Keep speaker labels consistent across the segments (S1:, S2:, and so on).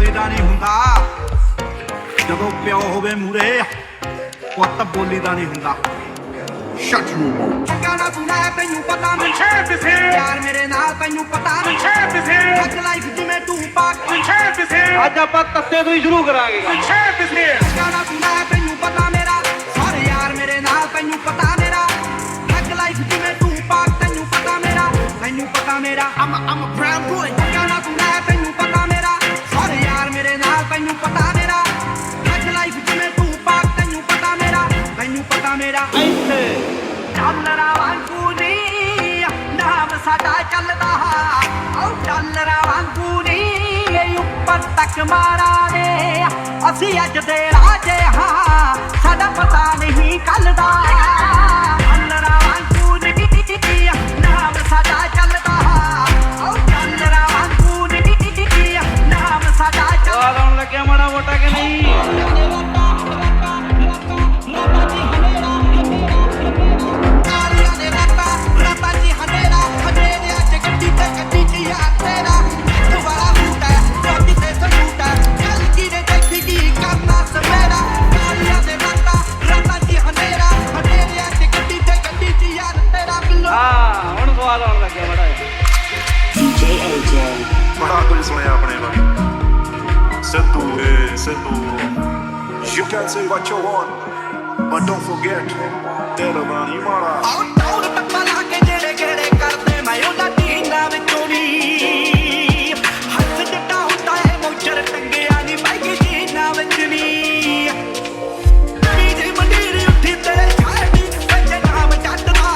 S1: ਬੋਲੀ ਦਾ ਨਹੀਂ ਹੁੰਦਾ ਜਦੋਂ ਪਿਓ ਹੋਵੇ ਮੂਰੇ ਪੁੱਤ ਬੋਲੀ ਦਾ ਨਹੀਂ ਹੁੰਦਾ
S2: Shut your mouth.
S1: ਗਾਣਾ ਸੁਣਾ ਤੈਨੂੰ ਪਤਾ ਨਹੀਂ ਯਾਰ ਮੇਰੇ ਨਾਲ ਤੈਨੂੰ ਪਤਾ ਨਹੀਂ ਅੱਜ ਲਾਈਫ ਜਿਵੇਂ ਤੂੰ ਪਾਕ
S3: ਅੱਜ ਆਪਾਂ ਤੱਤੇ ਤੋਂ ਹੀ ਸ਼ੁਰੂ ਕਰਾਂਗੇ
S1: ਗਾਣਾ ਸੁਣਾ ਤੈਨੂੰ ਪਤਾ ਮੇਰਾ ਸਾਰੇ ਯਾਰ ਮੇਰੇ ਨਾਲ ਤੈਨੂੰ ਪਤਾ ਮੇਰਾ ਅੱਜ ਲਾਈਫ ਜਿਵੇਂ ਤੂੰ ਪਾਕ ਤੈਨੂੰ ਪਤਾ ਮੇਰਾ I'm a brown boy ਗਾਣਾ ਸੁਣਾ ਤੈਨੂੰ ਪਤਾ ਮੇਰਾ ਸਾਰੇ ਯਾਰ ਮੇਰੇ ਨਾਲ ਤੈਨੂੰ ਪਤਾ ਮੇਰਾ ਅੱਜ ਲਾਈਫ ਜਿਵੇਂ ਤੂੰ ਪਾਕ ਤੈਨੂੰ ਪਤਾ ਮੇਰਾ
S3: ਇੱਥੇ
S1: ਡਾਲਰਾਂ ਵਾਂਗੂ ਨੀ ਨਾਮ ਸਾਡਾ ਚੱਲਦਾ ਓ ਡਾਲਰਾਂ ਵਾਂਗੂ ਨੀ ਉੱਪਰ ਤੱਕ ਮਾਰਾਂਗੇ ਅਸੀਂ ਅੱਜ ਦੇ ਰਾਜੇ ਹਾਂ ਸਾਡਾ ਪਤਾ ਨਹੀਂ ਕੱਲ ਦਾ ਡਾਲਰਾਂ ਵਾਂਗੂ ਨੀ ਨਾਮ ਸਾਡਾ ਚੱਲਦਾ ਓ ਡਾਲਰਾਂ ਵਾਂਗੂ ਨੀ ਨਾਮ ਸਾਡਾ ਚੱਲਦਾ
S3: ਆਉਣ ਲੱਗਿਆ ਮਾੜਾ ਮੋਟਾ ਕਿ ਨਹੀਂ
S2: ਬੜਾ ਕੁਝ ਸੁਣਿਆ ਆਪਣੇ ਬਾਰੇ Sidhu You can say what you want but don't forget ਤੇਰਾ ਬਾਣੀ ਮਾਰਾ
S1: ਆਉ ਟੌਰ ਪੱਪਾ ਲਾ ਕੇ ਜਿਹੜੇ ਗੇੜੇ ਕਰਦੇ ਮੈਂ ਉਹਨਾਂ ਟੀਨਾਂ ਵਿੱਚੋਂ ਨੀ ਹੱਥ ਜੱਟਾ ਹੁੰਦਾ ਏ ਮੋਚਰ ਟੰਗਿਆ ਨੀ ਬਾਈ ਜੀਨਾਂ ਵਿੱਚ ਨੀ ਵੀਰੇ ਮੰਡੀਰ ਉੱਠੀ ਤੇਰੇ ਛਾੜੀ ਵਿੱਚ ਨਾਮ ਜੱਟਦਾ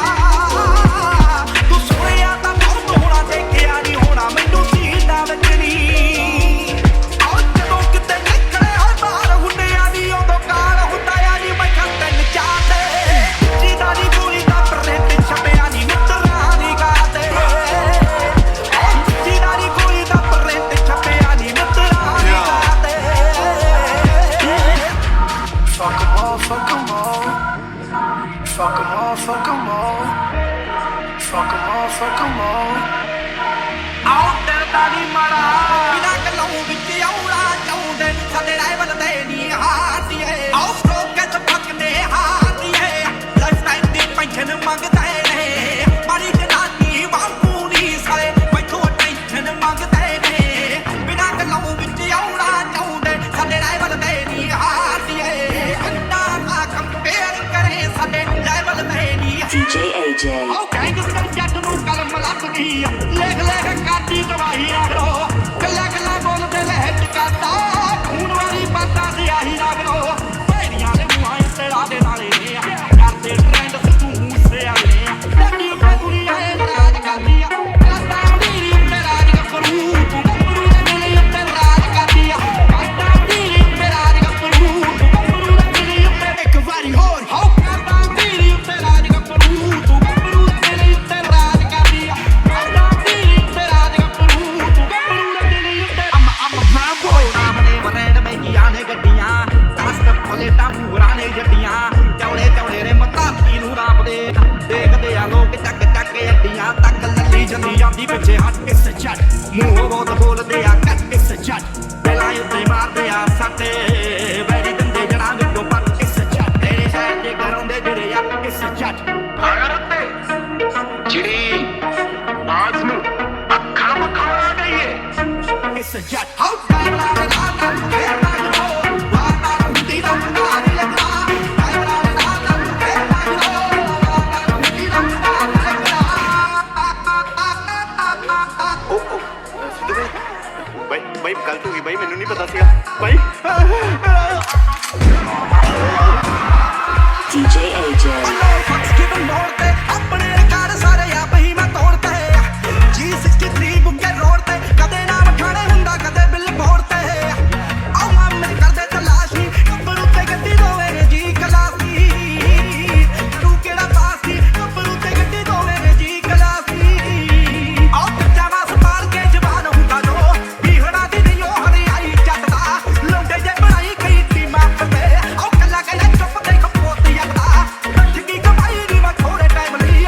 S1: ਤੂੰ ਸੋਹਣਿਆ ਤਾਂ ਬਹੁਤ ਹੋਣਾ ਦੇਖਿਆ ਨੀ ਹੋਣਾ ਮੈਨੂੰ ਸੀਨਾ ਵਿੱਚ ਨੀ ਆਉ ਜਦੋਂ ਕਿਤੇ ਨਿਕਲੇ ਹੋ ਬਾਹਰ ਹੁੰਦਿਆਂ ਨੀ ਉਦੋਂ ਕਾਲ ਹੁੰਦਾ ਆ ਨੀ ਮੈਂ ਖੱਤਨ ਚਾਹਤੇ ਜਿਹਦਾ ਨੀ ਗੋਲੀ ਦਾ ਪਰਲੇ ਤੇ ਛਪਿਆ ਨੀ ਮਿੱਤਰਾਂ ਦੀ ਗਾਤੇ ਜਿਹਦਾ ਨੀ ਗੋਲੀ ਦਾ ਪਰਲੇ ਤੇ ਛਪਿਆ ਨੀ ਮਿੱਤਰਾਂ ਦੀ ਗਾਤੇ
S4: Fuck 'em all, fuck 'em all. Fuck 'em all, fuck 'em all. Fuck 'em all, fuck 'em all.
S1: ਆਉ ਡਰਦਾ ਨੀ ਮਾੜਾ ਬਿਨਾਂ ਗੱਲੋਂ ਵਿੱਚ ਆਉਣਾ ਚਾਹੁੰਦੇ ਸਾਡੇ ਰਾਈਵਲ ਤੇ ਨੀ ਹਾਰਦੀਏ ਆਉ ਰੋਕੇ ਤੇ ਪੱਕਦੇ ਹਾਰਦੀਏ ਲਾਈਫ ਟਾਈਮ ਦੀ ਪੈਨਸ਼ਨ ਮੰਗਦੇ ਨੇ ਮਾਰੀ ਜਨਾਨੀ ਵਾਂਗੂ ਨੀ ਸਾਰੇ ਮੈਥੋਂ ਟੈਨਸ਼ਨ ਮੰਗਦੇ ਨੇ ਬਿਨਾਂ ਗੱਲੋਂ ਵਿੱਚ ਆਉਣਾ ਚਾਹੁੰਦੇ ਸਾਡੇ ਰਾਈਵਲ ਤੇ ਨੀ ਹਾਰਦੀਏ ਅੰਨਾ ਨਾ ਕੰਪੇਅਰ ਕਰੇ ਸਾਡੇ ਰਾਈਵਲ ਤੇ ਨੀ
S5: DJ AJ.
S1: ਆਉ ਗੈਂਗਸਟਰ ਜੱਟ ਨੂੰ ਕਲਮ ਲੱਭਦੀ ਲੇਖ ਕਰਦੀ ਗਵਾਹੀ ਆਖੋ ਕੱਲਾ ਕੱਲਾ ਬੋਲਦੇ ਲਹਿਟ ਕਰਦਾ ਖੂਨ ਵਾਲੀ ਬਾਤਾਂ ਸੀ ਆਹੀ ਰੱਖੋ ਭੈੜੀਆਂ ਦੇ ਮੂੰਹਾਂ ਉੱਤੇ ਰਾਦੇ ਨਾਲੇ ਨੇ ਕਰਦੇ ਟ੍ਰੈਂਡ ਸਿੱਧੂ ਮੂਸੇ ਵਾਲੇ ਲੱਗੀ ਉੱਤੇ ਦੁਨੀਆ ਇਹ ਰਾਜ ਕਰਦੀ ਆ ਕਾਟਾ ਢੀਰੀ ਉੱਤੇ ਰਾਜ ਗੱਭਰੂ ਤੂੰ ਗੱਭਰੂ ਦੇ ਦਿਲ ਉੱਤੇ ਰਾਜ ਕਰਦੀ ਆ ਕਾਟਾ ਢੀਰੀ ਉੱਤੇ ਰਾਜ ਗੱਭਰੂ ਤੂੰ ਗੱਭਰੂ ਦੇ ਦਿਲ ਉੱਤੇ ਇੱਕ ਵਾਰੀ ਹੋਰ ਹੋ ਕਾਟਾ ਢੀਰੀ ਉੱਤੇ ਰਾਜ ਗੱਭਰੂ ਤੂੰ ਗੱਭਰੂ ਦੇ ਦਿਲ ਉੱਤੇ ਰਾਜ ਕਰਦੀ ਆ ਕਾਟਾ ਢੀਰੀ ਉੱਤੇ ਰਾਜ ਗੱਭਰੂ ਤੂੰ ਗੱਭਰੂ ਦੇ ਦਿਲ ਉੱਤੇ I'm a brown boy ਸਾਹਮਣੇ ਵਰੇਡ ਮਹਿੰਗੀਆਂ ਨੇ ਗੱਡੀਆਂ ਕਸਟ ਪਲੇਟਾਂ ਪੂਰਾ ਨੇ ਜੱਟੀਆਂ ਚੌੜੇ ਚੌੜੇ ਰੇ ਮਤਾਤੀ ਨੂੰ ਰਾਪਦੇ ਦੇਖਦੇ ਆ ਲੋਕ ਚੱਕ ਚੱਕ ਅੱਡੀਆਂ ਤੱਕ ਲੱਲੀ ਜੰਦੀ ਜਾਂਦੀ ਪਿੱਛੇ ਹੱਟ ਇਸ ਜੱਟ ਮੂੰਹ ਬਹੁਤ ਬੋਲਦੇ ਆ ਕੱਟ ਇਸ ਜੱਟ ਪਹਿਲਾਂ ਉੱਤੇ ਮਾਰਦੇ ਆ ਸਾਡੇ ਵੈਰੀ ਦੰਦੇ ਜਣਾ ਵਿੱਚੋਂ ਪੱਟ ਇਸ ਜੱਟ ਤੇਰੇ ਸ਼ਹਿਰ ਦੇ ਘਰੋਂ ਦੇ ਜਿਹੜੇ ਆ ਇਸ ਜੱਟ
S2: ਅਗਰ ਉੱਤੇ ਜਿਹੜੀ ਆਜ ਨੂੰ ਅੱਖਾਂ ਮਖਾਉਣਾ ਗਈ ਏ
S1: ਇਸ ਜੱਟ ਹਾਉ ਡਾਲਾ ਡਾਲਾ ਕਹਿਣਾ ਹੋ ਵਾਦਾ ਹੁੰਦੀ ਨਾ ਨਹੀਂ ਲੱਗਦਾ ਡਾਲਾ ਡਾਲਾ ਕਹਿਣਾ ਹੋ ਵਾਦਾ ਹੁੰਦੀ ਨਾ ਨਹੀਂ ਲੱਗਦਾ
S2: ਸਿੱਧੂ ਬਾਈ ਗਲਤ ਹੋ ਗਈ ਬਾਈ ਮੈਨੂੰ ਨਹੀਂ ਪਤਾ ਸੀਗਾ ਬਾਈ
S5: DJ AJ.
S1: Give more ਤੇ ਆਪਣੇ ਰਿਕਾਰਡ ਸਾਰੇ ਆ ਬਹੀ ਮੈਂ ਤੋੜਤੇ G63 ਬੁੱਕੇ ਰੋਡ ਤੇ ਕਦੇ ਨਾ ਮਠਾਣੇ ਹੁੰਦਾ ਕਦੇ ਬਿੱਲ ਬੋਰਡ ਤੇ ਆਉ ਮਾਮੇ ਕਰਦੇ ਤਲਾਸ਼ੀ ਗੱਭਰੂ ਤੇ ਗੱਡੀ ਦੋਵੇਂ ਜੀ ਕਲਾਸੀ ਤੂੰ ਕਿਹੜਾ ਪਾਸੀ ਗੱਭਰੂ ਤੇ ਗੱਡੀ ਦੋਵੇਂ ਜੀ ਕਲਾਸੀ ਆਉ ਕੱਚਾ ਵਾਸ ਮਾਰ ਕੇ ਜਵਾਨ ਹੁੰਦਾ ਜੋ ਵੀਹੜਾ ਦੀ ਨਹੀਂ ਉਹ ਹਰਿਆਈ ਚੱਟਦਾ ਲੋਡੇ ਜੇ ਬਣਾਈ ਕਈ ਟੀਮਾਂ ਤੇ ਆਉ ਕੱਲਾ ਕੱਲਾ ਚੁੱਪ ਤੇ ਖਪੋਤ ਯੱਟਦਾ ਠੱਗੀ ਕਮਾਈ ਦੀ ਵਾ ਥੋੜੇ ਟਾਈਮ ਲਈ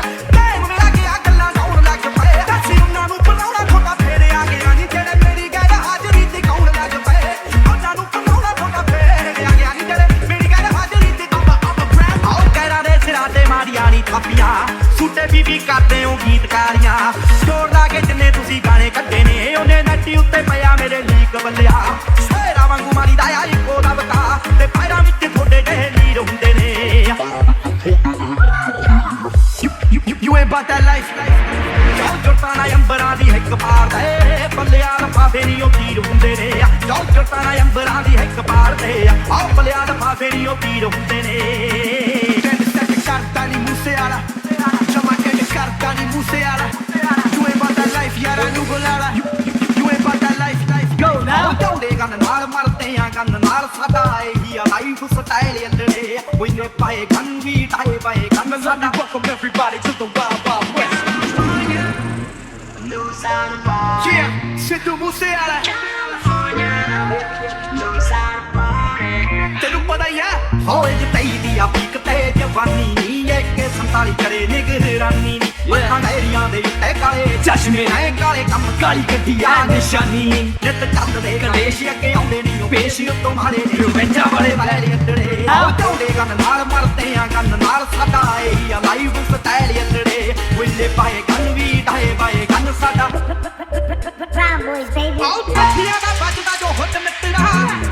S1: ਲਫਾਫੇ ਨੀ ਉਹ ਤੀਰ ਹੁੰਦੇ ਨੇ ਚੌਕ ਚਟਾਣਾ ਅੰਬਰਾਂ ਦੀ ਹਿੱਕ ਪਾੜਦੇ ਆਓ ਬਲਿਆ ਲਫਾਫੇ ਨੀ ਉਹ ਤੀਰ ਹੁੰਦੇ ਨੇ
S4: ਕਰਦਾ ਨੀ ਮੂਸੇ ਵਾਲਾ ਜਮਾ ਕੇ ਕਰਦਾ ਨੀ ਮੂਸੇ ਵਾਲਾ You ain't about that life ਯਾਰਾ ਨੂੰ ਬੁਲਾਲਾ You ain't about that life go now
S1: ਚੌਂਦੇ ਗੰਨ ਨਾਲ ਮਰਦੇ ਆ ਗੰਨ ਨਾਲ ਸਾਡਾ ਇਹੀ ਆ ਲਾਈਫ ਸਟਾਈਲ ਅੰਦਰੇ ਕੋਈ ਨੇ ਪਾਏ ਗੰਨ ਵੀ ਟਾਏ ਪਾਏ ਗੰਨ ਸਾਡਾ
S4: Welcome everybody to the wild wild west Yeah, Sidhu Moose ਵਾਲਾ ਤੈਨੂੰ ਪਤਾ ਹੀ ਆ
S1: ਹੋਏ ਜਿੱਤੇ ਦੀ ਆ ਪੀਕ ਤੇ ਜਵਾਨੀ ਨੀ ਇੱਕ 47 ਕਰੇ ਨਿਗਰਾਨੀ ਨੀ ਮੱਥਾਂ ਡੈਰੀਆਂ ਦੇ ਉੱਤੇ ਕਾਲੇ ਚਸ਼ਮੇ ਨੇ ਕਾਲੇ ਕੰਮ ਕਾਲੀ ਗੱਡੀਆਂ ਨਿਸ਼ਾਨੀ ਨਿੱਤ ਚੱਲਦੇ ਕਲੇਸ਼ ਅੱਗੇ ਆਉਂਦੇ ਨੀ ਉਹ ਪੇਸ਼ ਉੱਤੋਂ ਮਾਰੇ ਨੀ ਵੇਚਾ ਵਾਲੇ ਵਾਲੇ ਅੰਦਰੇ ਆਓ ਚੌਂਦੇ ਗੰਨ ਨਾਲ ਮਰਦੇ ਆ ਗੰਨ ਨਾਲ ਸਾਡਾ ਇਹੀ ਆ ਲਾਈਫ ਸਟਾਈਲ ਅੰਦਰੇ ਵਿਲੇ ਪਾਏ ਗੰਨ ਵੀ ਢਾਏ ਪਾਏ ਗੰਨ ਸਾਡਾ
S5: Brown boys, baby.
S1: ਆਓ ਪੱਖੀਆਂ ਦਾ ਵੱਜਦਾ ਜੋ ਹੁੱਟ ਮਿੱਤਰਾ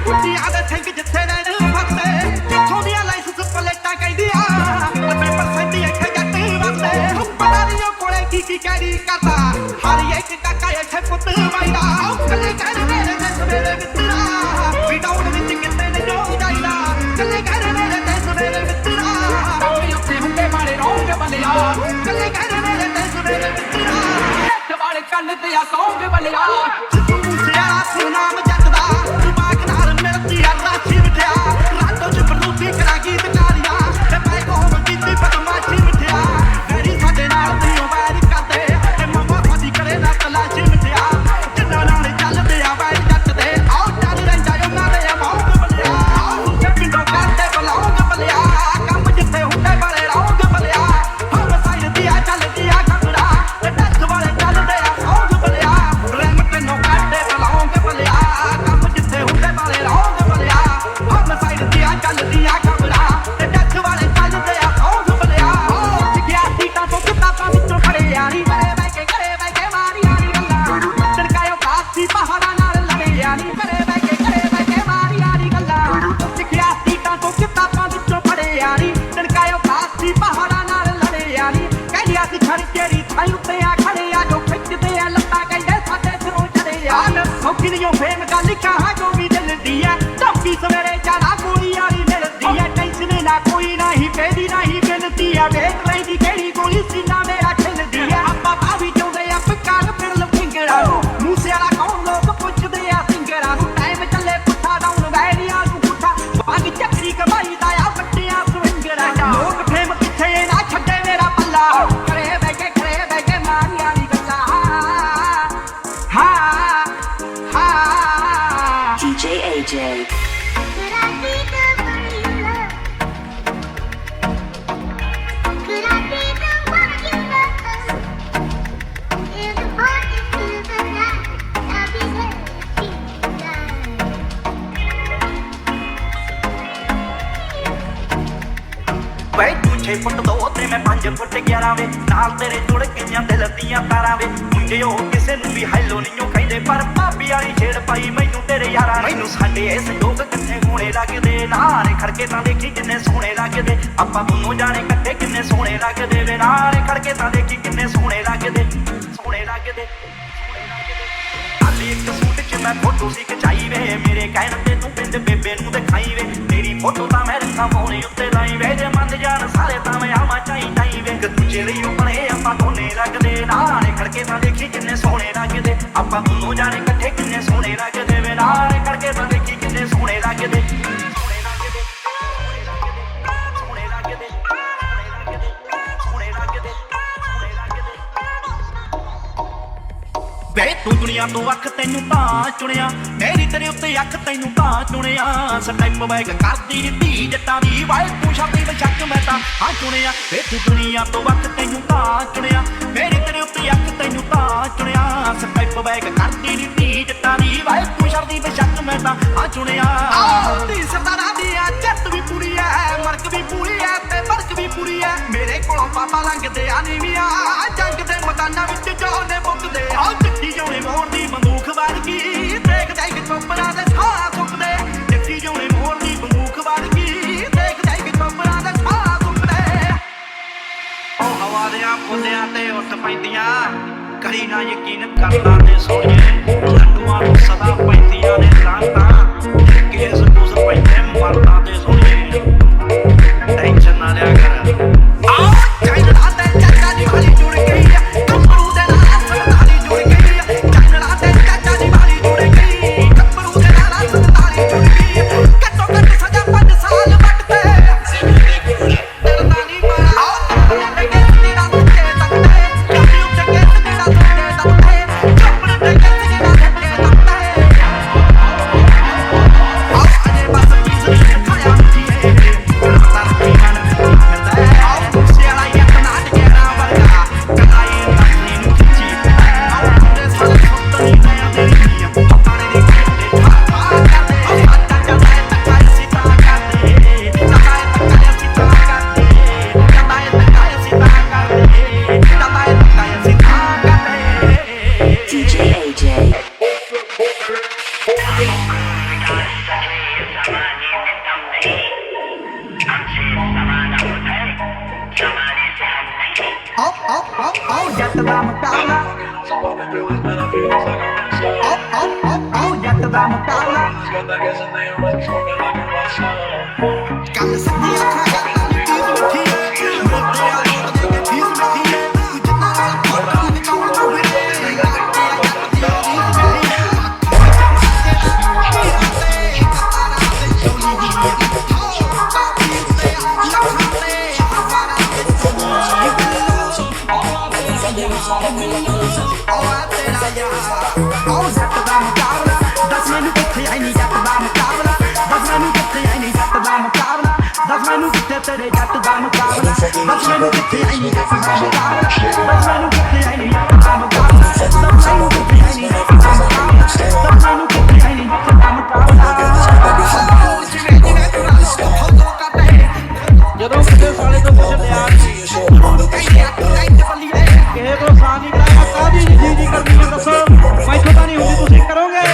S1: ਕੁੱਤੀਆਂ ਦੇ ਸਿੰਘ ਜਿੱਥੇ ਰਹਿਣ ਫਸਦੇ ਜਿੱਥੋਂ ਦੀਆਂ ਲਾਇਸੈਂਸ ਪਲੇਟਾਂ ਕਹਿੰਦੀਆਂ 90% ਇੱਥੇ ਜੱਟ ਵਸਦੇ ਪਤਾ ਨਹੀਂ ਉਹ ਕੋਲੇ ਕੀ ਕੈਰੀ ਕਰਦਾ ਹਰ ਇੱਕ ਕਾਕਾ ਇੱਥੇ ਪੁੱਤ ਵਾਈਦਾ ਕੱਲੇ ਕਹਿ ਮੇਰੇ ਤੇ ਸਵੇਰੇ ਮਿੱਤਰਾ ਵੀ ਡਾਊਨ ਵਿੱਚ ਕਿਤੇ ਨਹੀਂ ਜੋ ਜਾਈਦਾ ਕੱਲੇ ਕਹਿ ਮੇਰੇ ਤੇ ਸਵੇਰੇ ਮਿੱਤਰਾ ਵੀ ਉੱਤੇ ਹੁੰਦੇ ਮਾਰੇ ਰੌਂਗ ਬੰਦਿਆ ਕੱਲੇ ਕਹਿ ਮੇਰੇ ਤੇ ਸਵੇਰੇ ਮਿੱਤਰਾ ਵਾਲੇ ਕੰਨ ਤੇ ਆ ਸੌਂਗ ਬਲਿਆ ਸਿੱਧੂ ਮੂਸੇਵਾਲਾ ਸੁਨਾਮ ਜੱਟ ਦਾ ਦਿਮਾਗ ਨਾਲ ਮਿਲਦੀ ਆ ਰਾਸ਼ੀ ਮਿਠਿਆ ਰਾਤੋਂ ਚ ਬਰੂਤੀ ਕਰਾ ਗੀਤ ਕਾਰੀਆਂ ਤੇ ਮੈਂ ਕੋਹ ਕੀਤੀ ਬਦਮਾਸ਼ੀ ਮਿਠਿਆ ਡੈਡੀ ਸਾਡੇ ਨਾਲ ਤੀਓ ਵੈਰ ਕਰਦੇ ਤੇ ਮਮਾ ਸਾਡੀ ਕਰੇ ਨਾ ਤਲਾਸ਼ੀ ਮਿਠਿਆ ਜਿੰਨਾਂ ਨਾਲ ਚੱਲਦੇ ਆ ਵੈਰ ਜੱਟ ਦੇ ਆਓ ਚੱਲ ਰਹਿੰਦਾ ਉਹਨਾਂ ਦੇ ਮੌਂਗ ਬਲਿਆ ਆਓ ਪਿੰਡੋਂ ਕਰਦੇ ਬਲੌਂਗ ਬਲਿਆ ਕੰਮ ਜਿੱਥੇ ਹੁੰਦੇ ਬੜੇ ਰੌਂਗ ਬਲਿਆ ਹਮ ਸਾਈਡ ਦੀ ਆ ਚੱਲਦੀ ਆ ਖੰਗੜਾ ਤੇ ਡੱਕ ਵਾਲੇ ਚੱਲਦੇ ਆ ਸੌਂਗ ਬਲਿਆ ਰੈਮ ਤੈਨੂੰ ਕੱਢੇ ਬਲੌਂਗ ਬਲਿਆ ਕੰਮ ਜਿੱਥੇ ਹੁੰਦੇ ਬੜੇ ਰੌਂਗ ਬਲਿਆ ਹਮ ਸਾਈਡ ਦੀ ਆ ਚੱਲਦੀ ਆ ਖੰਗੜਾ ਤੇ ਡੱਕ ਵਾਲੇ ਚੱਲਦੇ ਆ ਸੌਂਗ ਬਲਿਆ ਸਿੱਖਿਆ ਸੀਟਾਂ ਤੋਂ ਕਿਤਾਬਾਂ ਵਿੱਚੋਂ ਖੜਿਆ ਨੀ ਘਰੇ ਬਹਿ ਕੇ ਮਾਰੀਆਂ ਨੀ ਗੱਲਾਂ ਟੜਕਾਇਓ ਕਾਸੀ ਪਹਾੜਾਂ ਨਾਲ ਲੜਿਆ ਨੀ ਘਰੇ ਬਹਿ ਕੇ ਮਾਰੀਆਂ ਨੀ ਗੱਲਾਂ ਸਿੱਖਿਆ ਸੀਟਾਂ ਤੋਂ ਕਿਤਾਬਾਂ ਵਿੱਚੋਂ ਖੜਿਆ ਨੀ ਟੜਕਾਇਓ ਕਾਸੀ ਪਹਾੜਾਂ ਨਾਲ ਲੜਿਆ ਨੀ ਕਹਿੰਦਿਆ ਸੀ ਛੜ ਜਿਹੜੀ ਥਾਂ ਉੱਤੇ ਆ ਖੜੇ ਆ ਜੋ ਖਿੱਚਦੇ ਆ ਲੱਤਾਂ ਕਹਿੰਦੇ ਸਾਡੇ ਸਿਰੋਂ ਚੜੇ ਆ ਸੌਖੀ ਨਹੀਂ ਉਹ ਫੇਮ ਗੱਲ ਕਹਾ ਜੋ ਵੀ ਦਿਲ ਦੀ ਐ ਧਮਕੀ ਸਵੇਰੇ ਜਾਣਾ ਗੋਲੀ ਵਾਲੀ ਮਿਲਦੀ ਐ ਟੈਨਸ਼ਨ ਨਾ ਕੋਈ ਨਹੀਂ ਪੈਦੀ ਨਹੀਂ ਮਿਲਦੀ ਐ ਵੇਖ ਲੈਂਦੀ ਕਿਹੜੀ ਗੋਲੀ ਸੀਨਾ ਮੇਰਾ ਖਿਲਦੀ ਐ ਆਪਾਂ ਭਾਵੀ ਚਾਹੁੰਦੇ ਆ ਪਿਕਾਰ ਫਿਰ ਲਫਿੰਗਰਾਂ ਨੂੰ ਮੂਸੇ ਵਾਲਾ ਕੌਣ ਲੋਕ ਪੁੱਛਦੇ ਆ ਸਿੰਗਰਾਂ ਨੂੰ ਟਾਈਮ ਚੱਲੇ ਪੁੱਠਾ ਡਾਊਨ ਵੈਰੀਆਂ ਨੂੰ ਪੁੱਠਾ ਬਾਗ ਚੱਕਰੀ ਕਮਾਈ ਦਾ ਆ ਵੱਟਿਆਂ ਸਵਿੰਗਰਾਂ ਦਾ ਲੋਕ ਫੇਮ ਪਿੱਛੇ ਨਾ ਛੱਡੇ ਮੇਰਾ ਪੱਲਾ ਘਰੇ ਬਹਿ ਕੇ ਮਾਰੀਆਂ ਨੀ ਗੱਲਾਂ
S5: DJ AJ.
S6: Could I be the one you love? Could I be the one you love? In the morning to the night, I'll be there to
S1: ਵੇ ਤੂੰ 6 ਫੁੱਟ 2 ਤੇ ਮੈਂ 5 ਫੁੱਟ 11 ਵੇ ਨਾਲ ਤੇਰੇ ਜੁੜ ਗਈਆਂ ਦਿਲ ਦੀਆਂ ਤਾਰਾਂ ਵੇ ਮੁੰਡਿਓ ਕਿਸੇ ਨੂੰ ਵੀ ਹੈਲੋ ਨਹੀਂ ਉਹ ਕਹਿੰਦੇ ਪਰ ਭਾਬੀ ਵਾਲੀ ਛੇੜ ਪਾਈ ਮੈਨੂੰ ਤੇਰੇ ਯਾਰਾਂ ਮੈਨੂੰ ਸਾਡੇ ਇਸ ਲੋਕ ਕਿੰਨੇ ਸੋਹਣੇ ਲੱਗਦੇ ਨਾਲੇ ਖੜਕੇ ਤਾਂ ਦੇਖੀ ਕਿੰਨੇ ਸੋਹਣੇ ਲੱਗਦੇ ਆਪਾਂ ਦੋਨੋਂ ਜਾਣੇ ਇਕੱਠੇ ਕਿੰਨੇ ਸੋਹਣੇ ਲੱਗਦੇ ਵੇ ਨਾਲੇ ਖੜਕੇ ਤਾਂ ਦੇਖੀ ਕਿੰਨੇ ਸੋਹਣੇ ਲੱਗਦੇ ਸੋਹਣੇ ਲੱਗਦੇ ਇੱਕ ਸੂਟ 'ਚ ਮੈਂ ਫੋਟੋ ਸੀ ਖਿਚਾਈ ਵੇ ਮੇਰੇ ਕਹਿਣ ਤੇ ਤੂੰ ਪਿੰਡ ਬੇਬੇ ਨੂੰ ਦਿਖਾਈ ਵੇ ਤੇਰੀ ਫੋਟੋ ਤਾਂ ਮੈਂ ਰੱਖਾਂ ਫੋਨ ਉੱਤੇ ਲਾਈ ਵੇ ਜੇ ਮੰਨ ਜਾਣ ਸਾਰੇ ਤਾਂ ਮੈਂ ਆਵਾਂ ਚਾਈ ਵੇ ਦੂਜੇ ਲਈ ਬਣੇ ਆਪਾਂ ਦੋਨੇ ਲੱਗਦੇ ਨਾਲੇ ਖੜਕੇ ਤਾਂ ਦੇਖੀ ਕਿੰਨੇ ਸੋਹਣੇ ਲੱਗਦੇ ਆਪਾਂ ਦੋਨੋਂ ਜਾਣੇ ਇਕੱਠੇ ਕਿੰਨੇ ਸੋਹਣੇ ਲੱਗਦੇ ਵੇ ਨਾਲੇ ਖੜਕੇ ਤਾਂ ਦੇਖੀ ਕਿੰਨੇ ਸੋਹਣੇ ਲੱਗਦੇ ਸੋਹਣੇ ਲੱਗਦੇ ਸੋਹਣੇ ਲੱਗਦੇ ਸੋਹਣੇ ਲੱਗਦੇ ਵੇ ਤੂੰ ਦੁਨੀਆ ਤੋਂ ਅੱਖ ਤੈਨੂੰ ਤਾਂ ਚੁਣਿਆ ਮੇਰੀ ਤੇਰੇ ਉੱਤੇ ਅੱਖ ਤੈਨੂੰ ਤਾਂ ਚੁਣਿਆ ਸਟੈਪ ਬੈਗ ਕਰਦੀ ਨੀ ਧੀ ਜੱਟਾਂ ਦੀ ਵਾਏ ਤੂੰ ਸ਼ਬਦੀ ਬਚੱਕ ਮੈਂ ਤਾਂ ਹਾਂ ਚੁਣਿਆ ਵੇ ਤੂੰ ਦੁਨੀਆ ਤੋਂ ਅੱਖ ਤੈਨੂੰ ਤਾਂ ਚੁਣਿਆ ਮੇਰੀ ਤੇਰੇ ਉੱਤੇ ਅੱਖ ਤੈਨੂੰ ਤਾਂ ਚੁਣਿਆ ਸਟੈਪ ਬੈਗ ਕਰਦੀ ਨੀ ਧੀ ਜੱਟਾਂ ਦੀ ਵਾਏ ਤੂੰ ਸ਼ਬਦੀ ਬਚੱਕ ਮੈਂ ਤਾਂ ਹਾਂ ਚੁਣਿਆ ਤੀ ਸਰਦਾਰਾਂ ਦੀ ਆ ਜੱਟ ਵੀ ਪੂਰੀ ਐ ਮਰਕ ਵੀ ਪੂਰੀ ਐ ਤੇ ਬਰਕ ਵੀ ਪੂਰੀ ਐ ਮੇਰੇ ਕੋਲੋਂ ਪਾਪਾ ਲੰਘਦੇ ਆ ਨੀਵੀਆਂ ਜੰਗ ਦੇ ਮੈਦਾਨਾਂ ਵਿੱਚ ਜੋਨੇ ਮੁੱਕਦੇ ਆ ਚਿੱਟੀ ਜੋਨੇ ਮੋੜ ਦੀ ਬੰਦੂਕ ਵਰਗੀ ਦੇਖ ਦੇਖ ਚੋਪਰਾਂ ਦੇ ਸਾਹ ਸੁੱਕਦੇ ਚਿੱਟੀ ਜੋਨੇ ਮੋੜ ਦੀ ਬੰਦੂਕ ਵਰਗੀ ਦੇਖ ਦੇਖ ਚੋਪਰਾਂ ਦੇ ਸਾਹ ਸੁੱਕਦੇ ਉਹ ਹਵਾ ਦੇ ਫੁੱਲਿਆਂ ਤੇ ਉੱਠ ਪੈਂਦੀਆਂ ਕਰੀ ਨਾ ਯਕੀਨ ਕਰਦਾ ਤੇ ਸੋਹਣੇ ਲੱਡੂਆਂ ਨੂੰ
S3: ਪੈਂਦੀਆਂ ਨੇ ਲਾਂਟਾਂ ਕੇਸ ਕੁਸ ਪੈਂਦੇ ਮਰਦਾਂ ਦੇ ਸੋਹਣੇ ਟੈਨਸ਼ਨ ਨਾ ਲਿਆ ਕਰ
S4: ਆਓ ਚਾਈਨਾ ਤੇ ਚਾਚਾ ਦੀ ਵਾਲੀ ਜੁੜ ਗਈ ਕੰਬਰੂ ਦੇ ਨਾਲ ਸੰਤਾਲੀ ਜੁੜ ਗਈ ਚਾਈਨਾ ਤੇ ਚਾਚਾ ਦੀ ਵਾਲੀ ਜੁੜ ਗਈ ਕੰਬਰੂ ਦੇ ਨਾਲ ਸੰਤਾਲੀ ਜੁੜ ਗਈ ਘੱਟੋ ਘੱਟ ਸਜ਼ਾ 5 ਸਾਲ ਵੱਟਦੇ ਡਰਦਾ ਨਹੀਂ ਮੈਂ ਆਓ ਤੇ ਕੇਸ ਦੀ ਰਾਤ ਤੇ ਤੱਕਦੇ ਕੰਬੀ ਉੱਤੇ ਕੇਸ ਦੀ ਰਾਤ ਤੇ ਤੱਕਦੇ ਕੰਬਰੂ ਤੇ ਕੇਸ ਦੀ ਰਾਤ ਤੇ ਤੱਕਦੇ ਆਓ ਅਜੇ ਬਸ ਪੀਸ ਨਹੀਂ ਖਾਇਆ ਮੁੱਠੀਏ ਰਾਤਾਂ ਰੱਖੀ ਮਨ ਮਿਲਦਾ ਆਓ ਸਿਆਲਾ ਇੱਕ ਨਾਟ ਗਹਿਰਾ ਵਰਗਾ ਕਲਾਈ ਨਕਲੀ ਨੂੰ ਖਿੱਚੀ ਆਓ ਮੁੰਡੇ ਸਾਰੇ ਸੁੱਤ ਨਹੀਂ ਲਿਆ ਦੇਣੀ ਪਤਾਣੇ ਦੀ ਖੇਡੇ ਠਾ ਕਰਦੇ ਸਾਡਾ ਚੱਲਦਾ ਤੱਕਾ ਅਸੀਂ ਤਾਂ ਕਰਦੇ ਚੱਲਦਾ ਤੱਕਾ ਅਸੀਂ ਤਾਂ ਕਰਦੇ ਚੱਲਦਾ ਤੱਕਾ ਅਸੀਂ ਤਾਂ ਕਰਦੇ ਚੱਲਦਾ ਤੱਕਾ ਅਸੀਂ ਤਾਂ ਕਰਦੇ
S5: DJ AJ.
S4: ਆਓ ਜੱਟ ਦਾ ਮੁਕਾਬਲਾ ਆਓ ਜੱਟ ਦਾ ਮੁਕਾਬਲਾ ਕੱਲ ਸਿੱਧੀ ਅੱਖਾਂ ਕਰਦਾ ਨੀ ਚੀਜ਼ ਮਿੱਠੀ ਮੇਰੇ ਆ ਲੋਟ ਦੇ ਕੇ ਚੀਜ਼ ਮਿੱਠੀ ਤੂੰ ਜਿੰਨਾ ਨਾਲ ਫੋਟੋ ਨਿਕਾਲ ਤੂੰ ਵੀਰੇ ਆਓ ਜੱਟ ਦਾ ਮੁਕਾਬਲਾ ਦੱਸ ਮੈਨੂੰ ਕਿੱਥੇ ਆਈ ਨੀ ਜੱਟ ਦਾ ਮੁਕਾਬਲਾ ਦੱਸ ਮੈਨੂੰ ਕਿੱਥੇ ਆਈ ਨੀ ਜੱਟ ਦਾ ਮੁਕਾਬਲਾ ਦੱਸ ਮੈਨੂੰ ਕਿੱਥੇ ਤੇਰੇ ਜੱਟ ਦਾ ਮੁਕਾਬਲਾ ਦੱਸ ਮੈਨੂੰ ਕਿੱਥੇ ਆਈ ਨੀ ਜੱਟ ਦਾ ਮੁਕਾਬਲਾ ਦੱਸ ਮੈਨੂੰ ਕਿੱਥੇ ਆਈ ਨੀ ਜੱਟ ਦਾ ਮੁਕਾਬਲਾ ਦੱਸ ਮੈਨੂੰ ਕਿੱਥੇ ਆਈ ਨੀ ਜੱਟ ਦਾ ਮੁਕਾਬਲਾ ਦੱਸ ਮੈਨੂੰ ਕਿੱਥੇ ਆਈ ਨੀ ਜੱਟ ਦਾ ਮੁਕਾਬਲਾ ਜਿਵੇਂ ਜਿਵੇਂ ਤੂੰ ਰਾਤ ਫੋਟੋ ਕੱਟੇ
S3: ਜਦੋਂ ਕਿਸੇ ਸਾਲੇ ਤੋਂ ਕੁਛ ਲਿਆ ਨਹੀਂ ਕਿਸੇ ਤੋਂ ਸਾਹ ਨਹੀਂ ਕਰਾਇਆ ਕਾਹਦੀ ਜੀ ਕਰਨੀ ਹੈ ਦੱਸੋ ਮੈਥੋਂ ਤਾਂ ਨਹੀਂ ਹੁੰਦੀ ਤੁਸੀਂ ਕਰੋਗੇ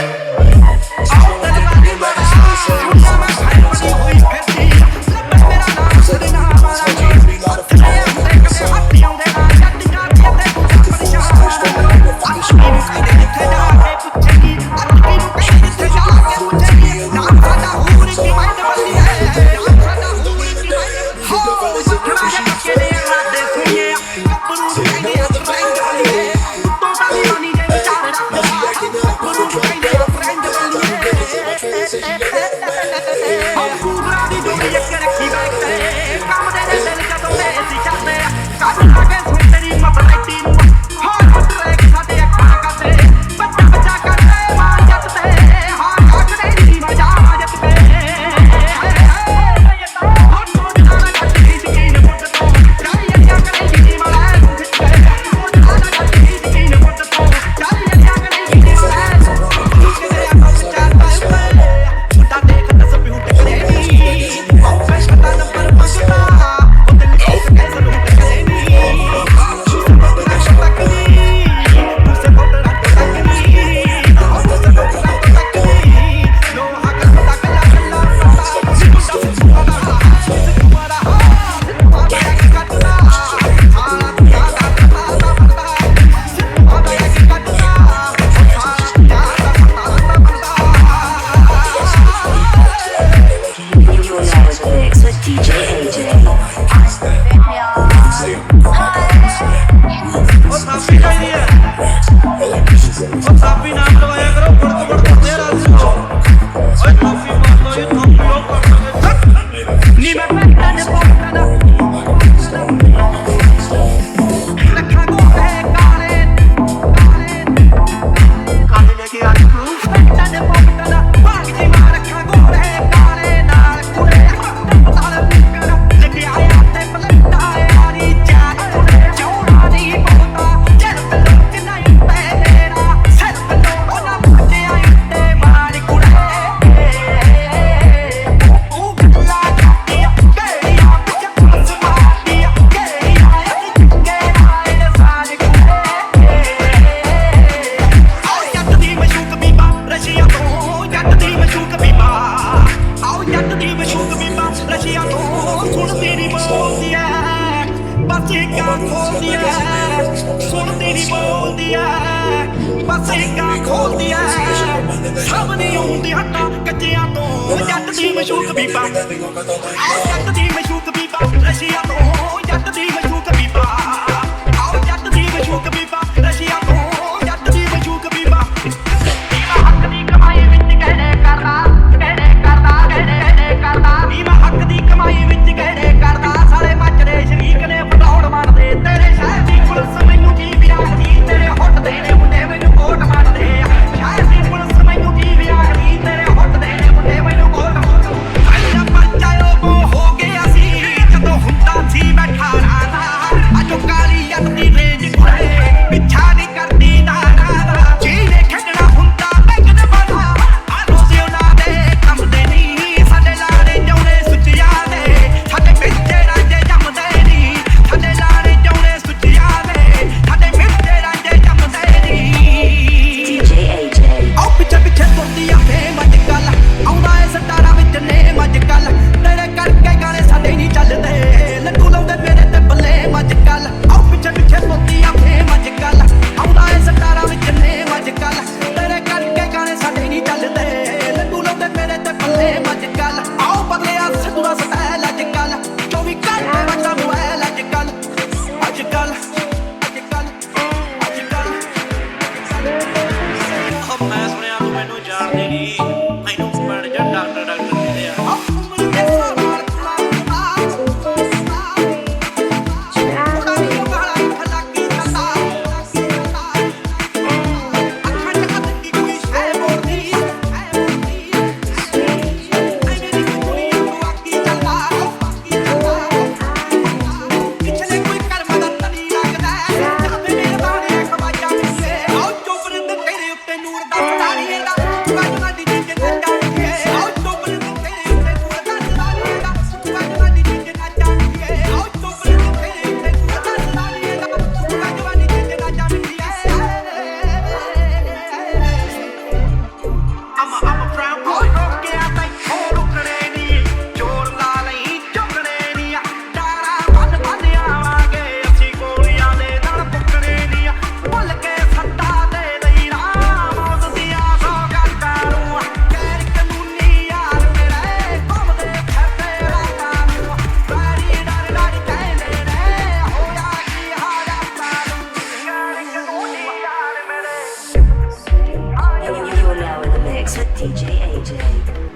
S4: ਆਓ ਤਲਵਾਰੀ ਮਾਰਾ ਸੁਣਿਆ ਮੈਂ ਖਾਈ ਬਣੀ ਹੋਈ ਫਿਰਦੀ ਲੱਭੇ ਮੇਰਾ ਨਾਮ ਸੁਣੇ ਨਾ ਮਾਰਾ ਹੱਥ ਦੇ ਕਦੇ ਹੱਥੀ ਆਉਂਦੇ ਨਾ ਜੱਟ ਜਾਂਦੀ ਤੇ ਪਰੇਸ਼ਾਨ ਅੱਖੀ ਨੂੰ ਕਹਿੰਦੇ ਜਿੱਥੇ ਜਾ ਕੇ ਪੁੱਛੇਗੀ ਅੱਖੀ ਨੂੰ ਕਹਿੰਦੇ ਜਿੱਥੇ ਜਾ ਕੇ ਪੁੱਛੇਗੀ ਨਾਮ ਸਾਡਾ ਹੂਰੀ ਕੀ ਮਾਇਨੇ ਬੱਲੀ ਹੈ ਨਾਮ ਸਾਡਾ ਹੂਰੀ ਕੀ ਮਾਇਨੇ ਹੋ ਸਿੱਖਣਾ ਜੇ ਪੱਕੇ ਨੇ ਰਾਦੇ ਸੁਣੀਏ ਗੱਭਰੂ ਕਹਿੰਦੇ ਹੱਥ ਰੰਗ ਵਾਲੀਏ ਉੱਤੋਂ ਤਾਂ ਵੀ ਨਹੀਂ ਜੇ ਵਿਚਾਰ ਰੱਖਦਾ ਗੱਭਰੂ ਕਹਿੰਦੇ ਹੱਥ ਰੰਗ ਵਾਲੀਏ ਪੂਰਾ ਦੀ ਜੋੜੀ ਇੱਕ ਰੱਖੀ ਬੈਠ ਤੇ ਕੰਮ ਦੇ ਦਿਲ ਜਦੋਂ ਦੇ ਸੀ ਚੱਲਦੇ ਕੱਢ ਲਾ ਕੇ ਸੁਣ ਤੇਰੀ ਮਤਲੈਟੀ ਨੂੰ ਹਾਂ ਟਰੈਕ ਸਾਡੇ ਅੱਖਾਂ ਕਰਦੇ ਬੱਚਾ ਬੱਚਾ ਕਰਦੇ ਮਾਂ ਜੱਟ ਤੇ ਹਾਂ ਕੱਢਦੇ ਨਹੀਂ ਮਜਾ ਜੱਟ ਤੇ ਹੁਣ ਤੋਂ ਜਾਣਾ ਕੱਟ ਦੀ ਸਕੀਨ ਪੁੱਟ ਤੋਂ ਚਾਹੀਏ ਜਾਂ ਕਰੇ ਜੀ ਮਲਾ ਨੂੰ ਖਿੱਚ ਕੇ ਹੁਣ ਜਾਣਾ ਕੱਟ ਦੀ ਸਕੀਨ ਪੁੱਟ ਤੋਂ ਚਾਹੀਏ ਜਾਂ ਕਰੇ ਜੀ ਮਲਾ ਨੂੰ ਕਿਤੇ ਆਪਾਂ ਵਿਚਾਰਦਾ ਉੱਤੇ ਦੇਖ ਦਸ ਬਿਊਟ ਕਰੇਗੀ ਫੈਸ਼ ਦਾ ਨੰਬਰ ਮੰਗਦਾ ਉਹ ਦਿਲ ਕਿਸ ਕੈਸੇ ਲੁੱਟ ਕਰੇਗੀ ਉਸੇ ਫੋਟੋ ਰੱਖ ਤੱਕਨੀ ਉਸੇ ਫੋਟੋ ਰੱਖ ਤੱਕਨੀ ਉਸੇ ਫੋਟੋ ਰੱਖ ਤੱਕਨੀ ਲੋਹਾ ਕਰ ਤੱਕ ਲਾ ਪਤਾ ਸਿੱਧੂ ਦਾ ਸਿੱਧੂੜਾ ਸਿੱਧੂੜਾ ਇੱਕ ਕੱਟਦਾ ਹਾਲਾ ਪਿਆ ਦਾ ਪਤਾ ਪਤਾ ਸਿੱਧੂੜਾ ਇੱਕ ਕੱਟਦਾ ਹਾਲਾ ਪਿਆ ਦਾ ਪਤਾ
S5: You're now in the mix with DJ AJ.
S3: ਉਹ ਸਾਫੀ ਚਾਹੀਦੀ ਹੈ ਉਹ ਸਾਫੀ ਨਾਮ ਲਵਾਇਆ ਕਰੋ ਗੁੜ ਤੇਰਾ ਓਏ ਕਾਫੀ ਮਾਰ ਦੋ ਇਹ ਥੋਪੀ ਲੋਕ ਕਰਦੇ
S4: ਨੀ ਮੈਂ ਪੈਂਦਾ ਨੇ ਪੋਟਾ ਨਾ ਲੱਖਾਂ ਗੋਰੇ ਕਾਲੇ ਕਾਲੇ ਲੈ ਕੇ ਆਈ ਤੂੰ ਪੈਂਦਾ ਨੇ ਪੋਟਾ ਨਾ ਭਾਗ ਜੀ ਮਾਰ ਲੱਖਾਂ ਗੋਰੇ ਕਾਲੇ ਨਾਲ ਕੁੜੇ ਨਾਲ ਮੁੱਕਰ ਲੈ ਕੇ ਆਇਆ ਤੇ ਪਲਟਾ ਯਾਰੀ ਚਾਹ ਕੁੜੇ ਚੌੜਾ ਦੀ ਪੋਤਾ ਜਲ ਲੋਕ ਨਹੀਂ ਪੈਣਾ ਸਿਰ ਲੋਕ ਨਾ ਪੁੱਟੇ ਆਈ ਤੇ ਮਾਰ ਕੁੜੇ ਉਹ ਗੱਲਾਂ ਕਰਦੀਆਂ ਕਿਹੜੀਆਂ ਵਿੱਚ ਫਸ ਮਾਰਦੀਆਂ ਕਿਹੜੀਆਂ ਕਿਹੜੀਆਂ ਸਾਜ ਕੁੜੇ ਆਓ ਜੱਟ ਦੀ ਮਸ਼ੂਕ ਬੀਬਾ ਰਸ਼ੀਆ ਤੋਂ ਜੱਟ ਦੀ ਮਸ਼ੂਕ ਬੀਬਾ ਆਓ ਜੱਟ ਦੀ ਮਸ਼ੂਕ ਬੀਬਾ ਰਸ਼ੀਆ ਤੋਂ ਸੁਣਦੀ ਨੀ ਬੋਲਦੀ ਐ ਬਸ ਇੱਕਾਂ ਖੋਲਦੀ ਐ ਸੁਣਦੀ ਨੀ ਬੋਲਦੀ ਐ ਬਸ ਇੱਕਾਂ ਖੋਲਦੀ ਐ
S1: ਸਭ ਨਹੀਂ ਆਉਂਦੀ ਹੱਟਾਂ ਕੱਚਿਆਂ ਤੋਂ ਜੱਟ ਦੀ ਮਸ਼ੂਕ ਬੀਬਾ ਆਓ ਜੱਟ ਦੀ ਮਸ਼ੂਕ ਬੀਬਾ ਰਸ਼ੀਆ ਤੋਂ ਜੱਟ ਦੀ ਮਸ਼ੂਕ ਬੀਬਾ ਆਓ ਜੱਟ ਦੀ ਮਸ਼ੂਕ ਬੀਬਾ ਰਸ਼ੀਆ ਤੋਂ ਜੱਟ ਦੀ ਮਸ਼ੂਕ ਬੀਬਾ
S4: ਨੀਵਾਂ ਹੱਕ ਦੀ ਕਮਾਈ ਵਿੱਚ ਗਹਿਣੇ ਕਰਦਾ ਨੀਵਾਂ ਹੱਕ ਦੀ ਕਮਾਈ ਵਿੱਚ ਗਹਿਣੇ ਕਰਦਾ ਸਾਲੇ ਮੱਚਦੇ ਸ਼ਰੀਕ ਨੇ ਫਟਾਉਣ ਮੰਨਦੇ ਤੇਰੇ ਸ਼ਹਿਰ ਦੀ ਪੁਲਿਸ ਮੈਨੂੰ ਕੀ ਵਿਆਹਦੀ ਤੇਰੇ ਹੁੱਟ ਦੇ ਨੇ ਮੁੰਡੇ ਮੈਨੂੰ ਕੋਟ ਮੰਨਦੇ ਸ਼ਹਿਰ ਦੀ ਪੁਲਿਸ ਮੈਨੂੰ ਕੀ ਵਿਆਹਦੀ ਤੇਰੇ ਹੁੱਟ ਦੇ ਨੇ ਮੁੰਡੇ ਮੈਨੂੰ ਕੋਟ ਮੰਨਦੇ
S1: ਸਾਡਾ ਬੱਚਾ ਉਹ ਹੋ ਗਿਆ ਸੀ ਜਦੋਂ ਹੁੰਦਾ ਸੀ ਮੈਂ 18 ਦਾ ਅੱਜ ਉਹ ਕਾਲੀ ਅੱਤ ਦੀ ਰੇਜ ਕੁੜੇ ਪਿੱਛਾ ਨਹੀਂ ਕਰਦੀ ਨਾ ਜਿਹਨੇ ਖੇਡਣਾ ਹੁੰਦਾ ਬੈਂਕ ਬਣਾ ਆ ਰੋਜ਼ੇ ਉਹਨਾਂ ਦੇ ਕੰਮ ਦੇ ਨਹੀਂ ਸਾਡੇ ਲਾੜੇ ਜਾਉਣੇ ਸੁੱਚਿਆ ਦੇ ਸਾਡੇ ਮਿੱਠੇ ਰਾਜੇ ਜੰਮਦੇ ਨਹੀਂ ਸਾਡੇ ਲਾੜੇ ਜਾਉਣੇ ਸੁੱਚਿਆ ਦੇ ਸਾਡੇ ਮਿੱਠੇ ਰਾਜੇ ਜੰਮਦੇ ਨਹੀਂ
S5: DJ AJ.
S1: ਆਓ ਪਿੱਛੇ ਪਿੱਛੇ ਤੁਰਦੀ ਆ ਫੇਮ ਅੱਜ ਕੱਲ ਆਉਂਦਾ ਏ ਸਟਾਰਾਂ ਵਿੱਚ ਨੇਮ ਅੱਜ ਕੱਲ ਤੇਰੇ ਕਰਕੇ ਗਾਣੇ ਸਾਡੇ ਨਹੀਂ ਚੱਲਦੇ ਲੱਡੂ ਲਾਉਂਦੇ ਮੇਰੇ ਤੇ ਬੱਲੇ ਅੱਜ ਕੱਲ ਆਓ ਪਿੱਛੇ ਪਿੱਛੇ ਤੁਰਦੀ ਆ ਫੇਮ ਅੱਜ ਕੱਲ ਆਉਂਦਾ ਏ ਸਟਾਰਾਂ ਵਿੱਚ ਨੇਮ ਅੱਜ ਕੱਲ ਤੇਰੇ ਕਰਕੇ ਗਾਣੇ ਸਾਡੇ ਨਹੀਂ ਚੱਲਦੇ ਲੱਡੂ ਲਾਉਂਦੇ ਮੇਰੇ ਤੇ ਬੱਲੇ ਅੱਜ ਕੱਲ ਆਓ ਬਦਲਿਆ ਸਿੱਧੂ ਦਾ ਸਟਾਈਲ ਅੱਜ ਕੱਲ 24 ਘੰਟੇ ਵੱਜਦਾ ਮੋਬਾਈਲ ਅੱਜ ਕੱਲ ਅੱਜ ਕੱਲ ਅੱਜ ਕੱਲ ਅੱਜ ਕੱਲ
S3: ਮੈਂ ਸੁਣਿਆ ਤੂੰ ਮੈਨੂੰ ਜਾਣਦੀ ਨਹੀਂ ਮੈਨੂੰ ਬਣ ਜਾ ਡਾਕਟਰ ਕਹਿੰਦੇ ਆ
S5: You're now in the mix with DJ AJ.